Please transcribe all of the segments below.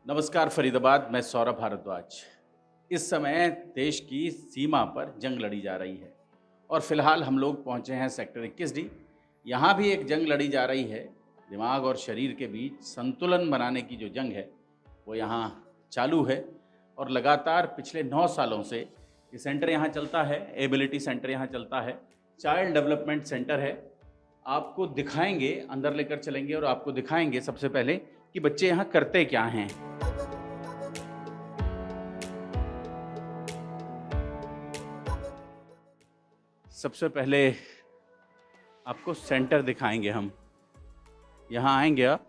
नमस्कार फरीदाबाद, मैं सौरभ भारद्वाज। इस समय देश की सीमा पर जंग लड़ी जा रही है और फिलहाल हम लोग पहुंचे हैं सेक्टर 21D। यहाँ भी एक जंग लड़ी जा रही है। दिमाग और शरीर के बीच संतुलन बनाने की जो जंग है वो यहाँ चालू है और लगातार पिछले 9 सालों से ये सेंटर यहाँ चलता है। एबिलिटी सेंटर यहाँ चलता है, चाइल्ड डेवलपमेंट सेंटर है। आपको दिखाएंगे, अंदर लेकर चलेंगे और आपको दिखाएंगे सबसे पहले कि बच्चे यहाँ करते क्या हैं। सबसे पहले आपको सेंटर दिखाएंगे हम। यहाँ आएंगे आप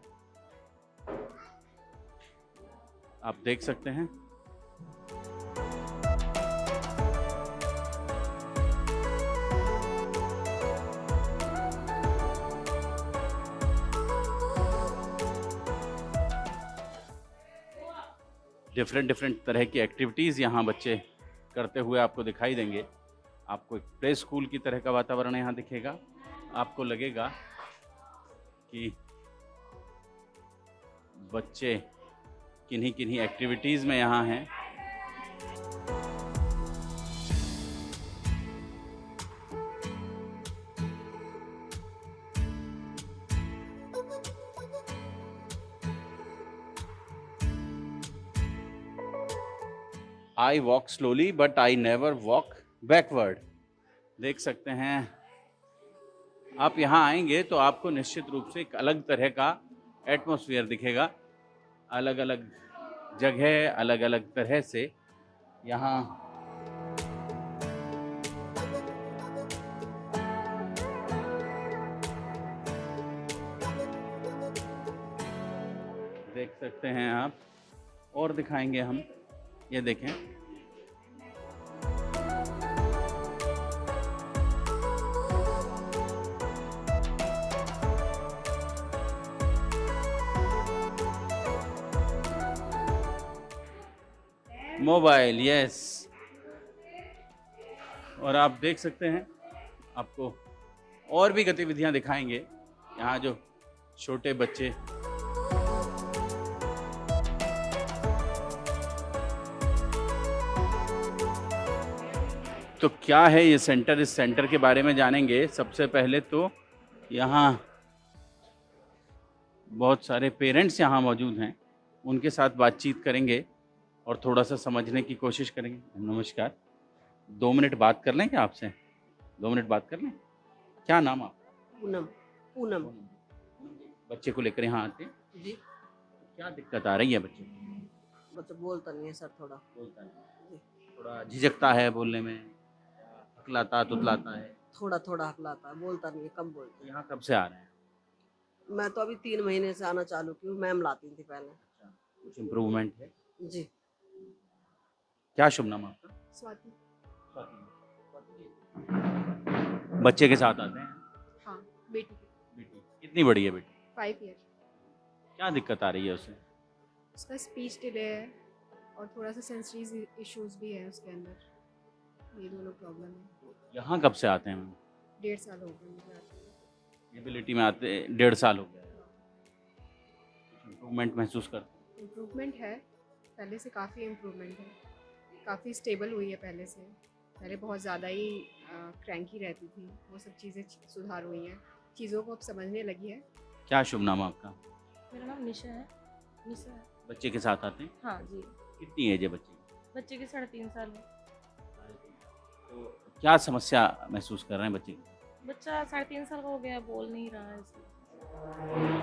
देख सकते हैं। डिफरेंट तरह की एक्टिविटीज़ यहाँ बच्चे करते हुए आपको दिखाई देंगे। आपको एक प्ले स्कूल की तरह का वातावरण यहाँ दिखेगा। आपको लगेगा कि बच्चे किन्हीं किन्हीं एक्टिविटीज़ में यहाँ हैं। I walk slowly but I never walk backward. देख सकते हैं। आप यहाँ आएंगे तो आपको निश्चित रूप से एक अलग तरह का एटमॉस्फेयर दिखेगा। अलग अलग जगह, अलग अलग तरह से यहाँ देख सकते हैं आप। और दिखाएंगे हम, ये देखें। Mobile, yes. और आप देख सकते हैं, आपको और भी गतिविधियां दिखाएंगे। यहाँ जो छोटे बच्चे तो क्या है ये सेंटर, इस सेंटर के बारे में जानेंगे। सबसे पहले तो यहाँ बहुत सारे पेरेंट्स यहाँ मौजूद हैं, उनके साथ बातचीत करेंगे और थोड़ा सा समझने की कोशिश करेंगे। नमस्कार, 2 मिनट बात कर लें क्या आपसे? 2 मिनट बात कर लें। क्या नाम आपका? पूनम। पूनम बच्चे को लेकर यहाँ आते हैं जी। क्या दिक्कत आ रही है बच्चे को? बच्चा बोलता नहीं है सर, थोड़ा बोलता नहीं, जी। थोड़ा झिझकता है बोलने में, हकलाता तुतलाता है। थोड़ा थोड़ा हकलाता है, बोलता नहीं है, कम बोलता है। यहाँ कब से आ रहे हैं? मैं तो अभी 3 महीने से आना चालू की हूँ, मैम लाती थी पहले। अच्छा, कुछ इम्प्रूवमेंट है? जी। क्या शुभ नाम आपका? स्वाति। बच्चे के साथ आते हैं? हाँ, बेटी बेटी कितनी बड़ी है बेटी? 5 ईयर। क्या दिक्कत आ रही है उसे? उसका स्पीच डिले है और थोड़ा सा सेंसरी इश्यूज भी है उसके अंदर। ये दोनों प्रॉब्लम है। यहाँ कब से आते हैं? 1.5 साल हो गए मुझे आते हुए। एबिलिटी में आते 1.5 साल हो गया। इम्प्रूवमेंट महसूस करते? इम्प्रूवमेंट है, पहले से काफ़ी इम्प्रूवमेंट है। काफ़ी स्टेबल हुई है पहले से। पहले बहुत ज़्यादा ही क्रैंकी रहती थी, वो सब चीज़ें सुधार हुई हैं। चीज़ों को अब समझने लगी है। क्या शुभ नाम आपका? मेरा नाम निशा है। निशा है। बच्चे के साथ आते हैं? हाँ जी। कितनी एज है बच्चे की? बच्चे की 3.5 साल है। तो क्या समस्या महसूस कर रहे हैं बच्चे की? बच्चा 3.5 साल का हो गया, बोल नहीं रहा है इसलिए।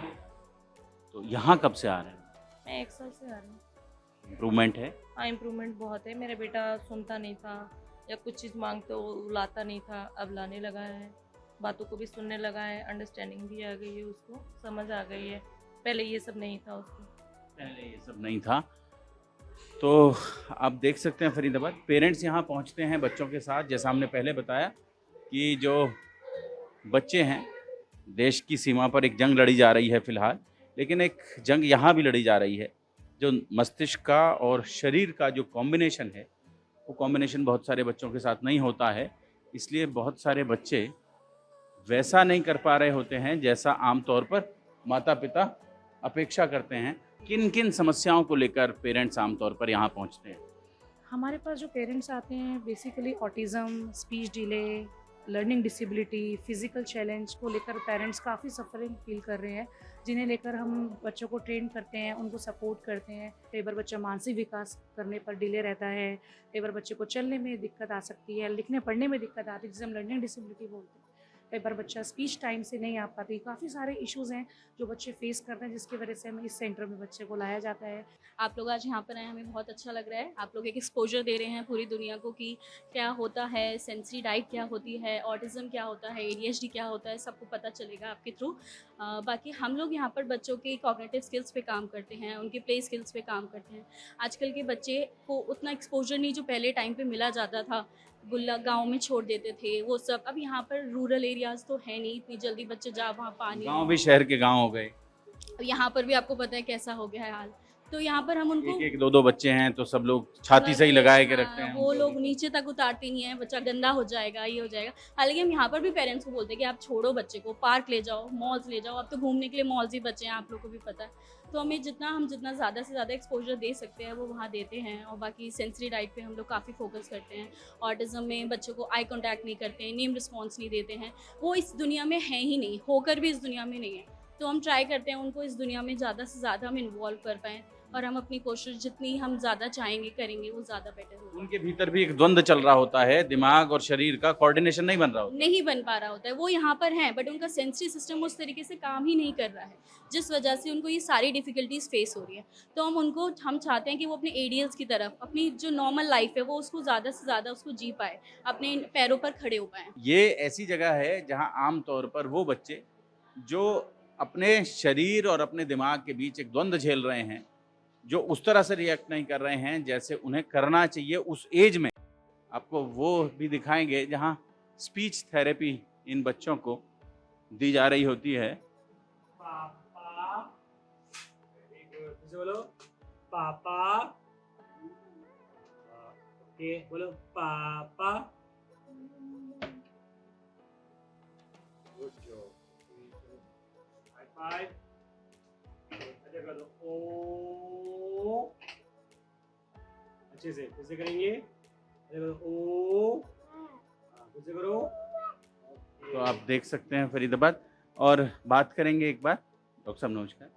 तो यहाँ कब से आ रहे हैं? मैं 1 साल से आ रही हूँ। इम्प्रूवमेंट है? हाँ, इम्प्रूवमेंट बहुत है। मेरा बेटा सुनता नहीं था या कुछ चीज़ मांगते वो लाता नहीं था, अब लाने लगा है, बातों को भी सुनने लगा है, अंडरस्टैंडिंग भी आ गई है, उसको समझ आ गई है। पहले ये सब नहीं था उसको। पहले ये सब नहीं था। तो आप देख सकते हैं फरीदाबाद, पेरेंट्स यहाँ पहुँचते हैं बच्चों के साथ। जैसा हमने पहले बताया कि जो बच्चे हैं, देश की सीमा पर एक जंग लड़ी जा रही है फ़िलहाल, लेकिन एक जंग यहाँ भी लड़ी जा रही है। जो मस्तिष्क का और शरीर का जो कॉम्बिनेशन है, वो कॉम्बिनेशन बहुत सारे बच्चों के साथ नहीं होता है। इसलिए बहुत सारे बच्चे वैसा नहीं कर पा रहे होते हैं जैसा आमतौर पर माता पिता अपेक्षा करते हैं। किन किन समस्याओं को लेकर पेरेंट्स आमतौर पर यहाँ पहुँचते हैं? हमारे पास जो पेरेंट्स आते हैं basically autism, speech delay, learning disability, physical challenge को लेकर पेरेंट्स काफ़ी सफरिंग फील कर रहे हैं, जिन्हें लेकर हम बच्चों को ट्रेन करते हैं, उनको सपोर्ट करते हैं। कई बार बच्चा मानसिक विकास करने पर डिले रहता है, कई बार बच्चे को चलने में दिक्कत आ सकती है, लिखने पढ़ने में दिक्कत आती है, जिसे हम लर्निंग डिसेबिलिटी बोलते हैं। कई बार बच्चा स्पीच टाइम से नहीं आ पाती। काफ़ी सारे इश्यूज़ हैं जो बच्चे फेस करते हैं, जिसकी वजह से हमें इस सेंटर में बच्चे को लाया जाता है। आप लोग आज यहाँ पर आए, हमें बहुत अच्छा लग रहा है। आप लोग एक एक्सपोजर दे रहे हैं पूरी दुनिया को कि क्या होता है, सेंसरी डाइट क्या होती है, ऑटिज़म क्या होता है, ADHD क्या होता है, सबको पता चलेगा आपके थ्रू। बाकी हम लोग यहाँ पर बच्चों के कॉग्निटिव स्किल्स पे काम करते हैं, उनके प्ले स्किल्स पे काम करते हैं। आजकल के बच्चे को उतना एक्सपोजर नहीं जो पहले टाइम पे मिला जाता था, गुल्ला गाँव में छोड़ देते थे वो सब। अब यहाँ पर रूरल एरियाज़ तो है नहीं, इतनी जल्दी बच्चे जा वहाँ पानी। गाँव भी शहर के गाँव हो गए। यहाँ पर भी आपको पता है कैसा हो गया है हाल। तो यहाँ पर हम उनको एक दो बच्चे हैं तो सब लोग छाती से ही लगाए के रखते हैं। वो लोग नीचे तक उतारते नहीं है, बच्चा गंदा हो जाएगा, ये हो जाएगा। हालांकि हम यहाँ पर भी पेरेंट्स को बोलते हैं कि आप छोड़ो बच्चे को, पार्क ले जाओ, मॉल्स ले जाओ। अब तो घूमने के लिए मॉल्स ही बचे हैं, आप लोग को भी पता है। तो हम जितना ज़्यादा से ज़्यादा एक्सपोजर दे सकते हैं वो वहाँ देते हैं। और बाकी सेंसरी डाइट पे हम लोग काफ़ी फोकस करते हैं। ऑटिज़म में बच्चों को आई कॉन्टैक्ट नहीं करते हैं, नेम रिस्पॉन्स नहीं देते हैं, वो इस दुनिया में है ही नहीं, होकर भी इस दुनिया में नहीं है। तो हम ट्राई करते हैं उनको इस दुनिया में ज़्यादा से ज़्यादा हम इन्वॉल्व कर पाएँ, और हम अपनी कोशिश जितनी हम ज़्यादा चाहेंगे करेंगे वो ज़्यादा बेटर होगा। उनके भीतर भी एक द्वंद्व चल रहा होता है, दिमाग और शरीर का कोऑर्डिनेशन नहीं बन रहा होता। नहीं बन पा रहा होता है। वो यहाँ पर हैं बट उनका सेंसरी सिस्टम उस तरीके से काम ही नहीं कर रहा है, जिस वजह से उनको ये सारी डिफ़िकल्टीज फेस हो रही है। तो हम चाहते हैं कि वो अपने ADLs की तरफ, अपनी जो नॉर्मल लाइफ है वो उसको ज़्यादा से ज़्यादा उसको जी पाए, अपने पैरों पर खड़े हो पाएँ। ये ऐसी जगह है जहाँ आमतौर पर वो बच्चे जो अपने शरीर और अपने दिमाग के बीच एक द्वंद्व झेल रहे हैं, जो उस तरह से रिएक्ट नहीं कर रहे हैं जैसे उन्हें करना चाहिए उस एज में, आपको वो भी दिखाएंगे जहाँ स्पीच थेरेपी इन बच्चों को दी जा रही होती है। पापा, वेरी गुड, फिर से बोलो पापा। ओके, बोलो पापा। Good job, high five. अच्छा कर दो, ओ अच्छे से, फिर से करेंगे। अच्छा करो, ओ फिर से करो। तो आप देख सकते हैं फरीदाबाद। और बात करेंगे एक बार। डॉक्टर साहब नमस्कार,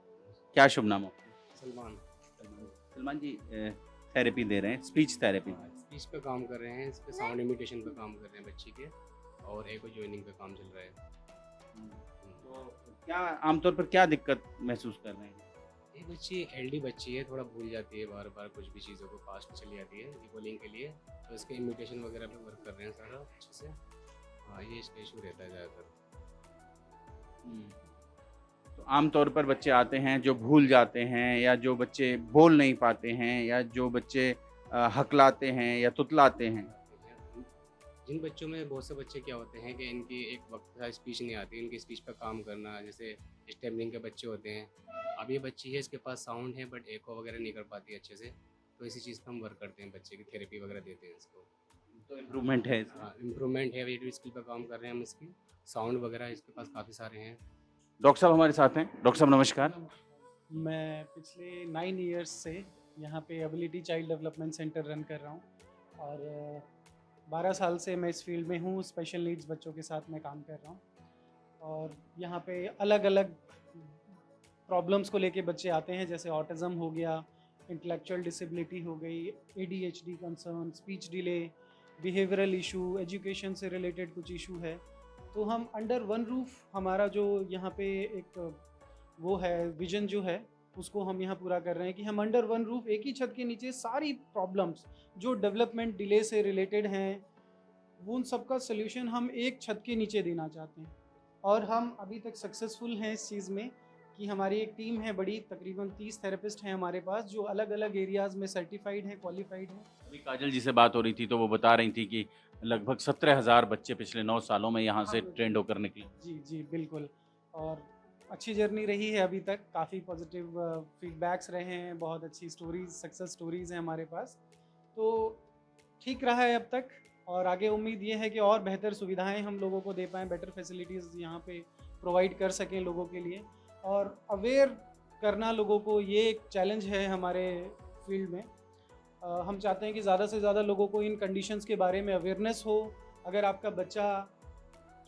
क्या शुभ नाम हो? सलमान। सलमान जी थेरेपी दे रहे हैं, स्पीच थेरेपी। स्पीच पे काम कर रहे हैं, इस पे साउंड इमिटेशन पे काम कर रहे हैं बच्ची के, और एको जॉइनिंग पे काम चल रहा है। तो क्या आमतौर पर क्या दिक्कत महसूस कर रहे हैं? ये बच्ची LD बच्ची है, थोड़ा भूल जाती है बार बार कुछ भी चीज़ों को, फास्ट चली जाती है बोलिंग के लिए। तो इसके इमिटेशन वगैरह पे वर्क कर रहे हैं सारा अच्छे से। हाँ, ये इसका इशू रहता है ज़्यादातर। तो आमतौर पर बच्चे आते हैं जो भूल जाते हैं, या जो बच्चे बोल नहीं पाते हैं, या जो बच्चे हकलाते हैं या तुतलाते हैं। जिन बच्चों में बहुत से बच्चे क्या होते हैं कि इनकी एक वक्त का स्पीच नहीं आती, इनकी स्पीच पर काम करना, जैसे स्टेमलिंग के बच्चे होते हैं। अब ये बच्ची है, इसके पास साउंड है बट एको वगैरह नहीं कर पाती अच्छे से, तो इसी चीज़ पर हम वर्क करते हैं, बच्चे की थेरेपी वगैरह देते हैं इसको। तो इम्प्रूवमेंट है इसमें? हाँ, इम्प्रूवमेंट है, वीडियो स्किल पर काम कर रहे हैं हम इसकी। साउंड वगैरह इसके पास काफ़ी सारे हैं। डॉक्टर साहब हमारे साथ हैं। डॉक्टर साहब नमस्कार। मैं पिछले 9 इयर्स से यहाँ पे ability child development centre run कर रहा हूँ, और 12 साल से मैं इस फील्ड में हूँ। स्पेशल नीड्स बच्चों के साथ मैं काम कर रहा हूँ, और यहाँ पे अलग अलग प्रॉब्लम्स को लेके बच्चे आते हैं, जैसे ऑटिज़म हो गया, इंटेलेक्चुअल डिसेबिलिटी हो गई, ADHD concern, speech delay, behavioural issue, education से रिलेटेड कुछ इशू है। तो हम अंडर वन रूफ, हमारा जो यहाँ पे एक वो है विजन जो है, उसको हम यहाँ पूरा कर रहे हैं कि हम अंडर वन रूफ, एक ही छत के नीचे सारी प्रॉब्लम्स जो डेवलपमेंट डिले से रिलेटेड हैं, वो उन सब का सल्यूशन हम एक छत के नीचे देना चाहते हैं। और हम अभी तक सक्सेसफुल हैं इस चीज़ में कि हमारी एक टीम है बड़ी, तकरीबन 30 थेरेपिस्ट हैं हमारे पास, जो अलग अलग एरियाज़ में सर्टिफाइड हैं, क्वालिफाइड हैं। अभी काजल जी से बात हो रही थी तो वो बता रही थी कि लगभग 17,000 बच्चे पिछले 9 सालों में यहाँ से ट्रेंड होकर निकले। जी जी बिल्कुल, और अच्छी जर्नी रही है अभी तक, काफ़ी पॉजिटिव फीडबैक्स रहे हैं, बहुत अच्छी स्टोरीज, सक्सेस स्टोरीज़ हैं हमारे पास। तो ठीक रहा है अब तक, और आगे उम्मीद ये है कि और बेहतर सुविधाएं हम लोगों को दे पाएँ, बेटर फैसिलिटीज़ यहाँ पे प्रोवाइड कर सकें लोगों के लिए, और अवेयर करना लोगों को, ये एक चैलेंज है हमारे फील्ड में। हम चाहते हैं कि ज़्यादा से ज़्यादा लोगों को इन कंडीशंस के बारे में अवेयरनेस हो। अगर आपका बच्चा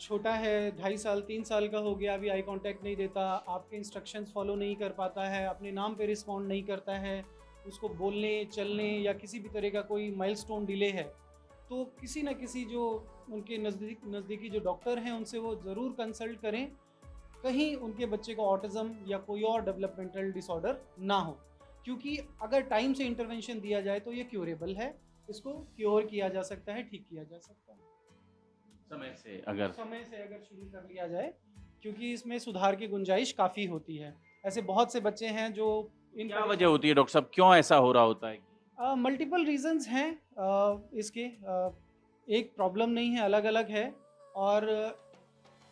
छोटा है, 2.5 साल 3 साल का हो गया, अभी आई कांटेक्ट नहीं देता, आपके इंस्ट्रक्शंस फॉलो नहीं कर पाता है, अपने नाम पे रिस्पॉन्ड नहीं करता है, उसको बोलने चलने या किसी भी तरह का कोई माइलस्टोन डिले है, तो किसी न किसी जो उनके नज़दीकी जो डॉक्टर हैं उनसे वो ज़रूर कंसल्ट करें, कहीं उनके बच्चे को ऑटिज़म या कोई और डेवलपमेंटल डिसऑर्डर ना हो। क्योंकि अगर टाइम से इंटरवेंशन दिया जाए तो ये क्यूरेबल है, इसको क्योर किया जा सकता है, ठीक किया जा सकता है समय से अगर शुरू कर लिया जाए, क्योंकि इसमें सुधार की गुंजाइश काफ़ी होती है। ऐसे बहुत से बच्चे हैं जो क्या वजह होती है डॉक्टर साहब, क्यों ऐसा हो रहा होता है? मल्टीपल रीजंस हैं इसके, एक प्रॉब्लम नहीं है, अलग अलग है, और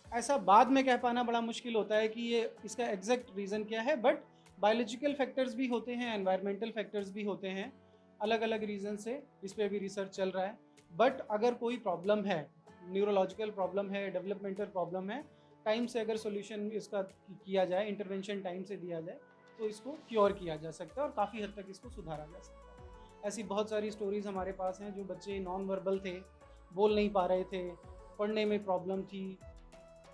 ऐसा बाद में कह पाना बड़ा मुश्किल होता है कि ये इसका एग्जैक्ट रीज़न क्या है। बट बायोलॉजिकल फैक्टर्स भी होते हैं, एनवायरमेंटल फैक्टर्स भी होते हैं, अलग अलग रीज़न से इस पर भी रिसर्च चल रहा है। बट अगर कोई प्रॉब्लम है, न्यूरोलॉजिकल प्रॉब्लम है, डेवलपमेंटल प्रॉब्लम है, टाइम से अगर सोल्यूशन इसका किया जाए, इंटरवेंशन टाइम से दिया जाए, तो इसको क्योर किया जा सकता है और काफ़ी हद तक इसको सुधारा जा सकता है। ऐसी बहुत सारी स्टोरीज़ हमारे पास हैं जो बच्चे नॉन वर्बल थे, बोल नहीं पा रहे थे, पढ़ने में प्रॉब्लम थी,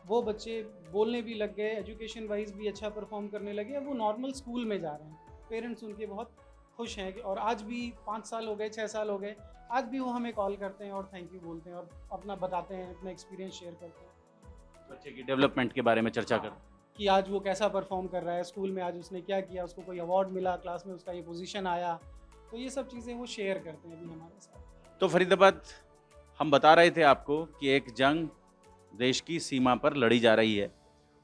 वो बच्चे बोलने भी लग गए, एजुकेशन वाइज भी अच्छा परफॉर्म करने लगे, अब वो नॉर्मल स्कूल में जा रहे हैं, पेरेंट्स उनके बहुत खुश हैं। और आज भी 5 साल हो गए, 6 साल हो गए, आज भी वो हमें कॉल करते हैं और थैंक यू बोलते हैं और अपना बताते हैं, अपना एक्सपीरियंस शेयर करते हैं, बच्चे की डेवलपमेंट के बारे में चर्चा कर कि आज वो कैसा परफॉर्म कर रहा है, स्कूल में आज उसने क्या किया, उसको कोई अवार्ड मिला, क्लास में उसका ये पोजीशन आया, तो ये सब चीज़ें वो शेयर करते हैं अभी हमारे साथ। तो फरीदाबाद हम बता रहे थे आपको कि एक जंग देश की सीमा पर लड़ी जा रही है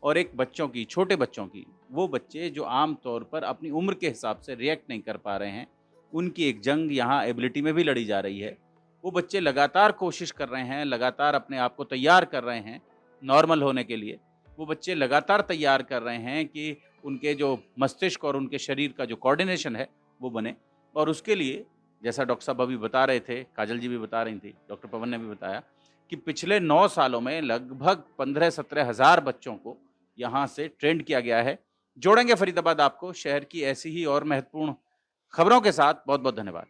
और एक बच्चों की, छोटे बच्चों की, वो बच्चे जो आम तौर पर अपनी उम्र के हिसाब से रिएक्ट नहीं कर पा रहे हैं, उनकी एक जंग यहाँ एबिलिटी में भी लड़ी जा रही है। वो बच्चे लगातार कोशिश कर रहे हैं, लगातार अपने आप को तैयार कर रहे हैं नॉर्मल होने के लिए। वो बच्चे लगातार तैयार कर रहे हैं कि उनके जो मस्तिष्क और उनके शरीर का जो कोऑर्डिनेशन है वो बने, और उसके लिए जैसा डॉक्टर साहब अभी बता रहे थे, काजल जी भी बता रही थी, डॉक्टर पवन ने भी बताया कि पिछले 9 सालों में लगभग 15-17 हज़ार बच्चों को यहाँ से ट्रेंड किया गया है। जोड़ेंगे फरीदाबाद आपको शहर की ऐसी ही और महत्वपूर्ण खबरों के साथ। बहुत बहुत धन्यवाद।